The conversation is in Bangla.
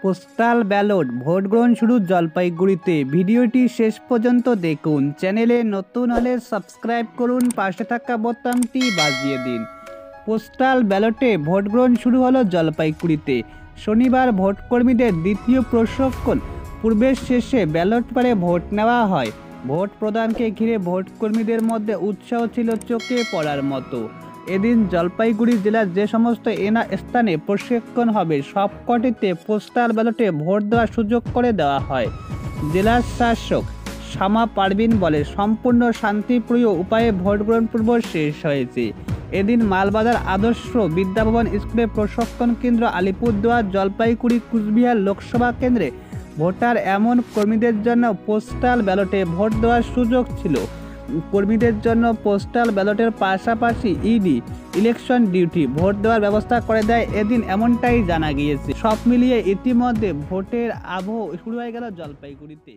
পোস্টাল ব্যালট ভোট গ্রহণ শুরু জলপাইগুড়িতে। ভিডিওটি শেষ পর্যন্ত দেখুন। চ্যানেলে নতুন হলে সাবস্ক্রাইব করুন, পাশে থাকা বোতামটি বাজিয়ে দিন। পোস্টাল ব্যালটে ভোট গ্রহণ শুরু হলো জলপাইগুড়িতে। শনিবার ভোটকর্মীদের দ্বিতীয় প্রশিক্ষণ পূর্বের শেষে ব্যালট পেপারে ভোট নেওয়া হয়। ভোট প্রদানকে ঘিরে ভোটকর্মীদের মধ্যে উৎসাহ ছিল চোখে পড়ার মতো। এদিন জলপাইগুড়ি জেলার যে সমস্ত স্থানে প্রশিক্ষণ হবে সবকটিতে পোস্টাল ব্যালটে ভোট দেওয়ার সুযোগ করে দেওয়া হয়। জেলার শাসক শামা পারভিন বলে, সম্পূর্ণ শান্তিপ্রিয় উপায়ে ভোট গ্রহণ পূর্ব শেষ হয়েছে। এদিন মালবাজার আদর্শ বিদ্যাভবন স্কুলের প্রশিক্ষণ কেন্দ্র, আলিপুরদুয়ার, জলপাইগুড়ি, কুচবিহার লোকসভা কেন্দ্রে ভোটার এমন কর্মীদের জন্য পোস্টাল ব্যালটে ভোট দেওয়ার সুযোগ ছিল। কর্মীদের জন্য পোস্টাল ব্যালটের পাশাপাশি ইডি ইলেকশন ডিউটি ভোট দেওয়ার ব্যবস্থা করে দেয় এদিন, এমনটাই জানা গিয়েছে। সব মিলিয়ে ইতিমধ্যে ভোটের আবহ শুরু হয়ে গেল জলপাইগুড়িতে।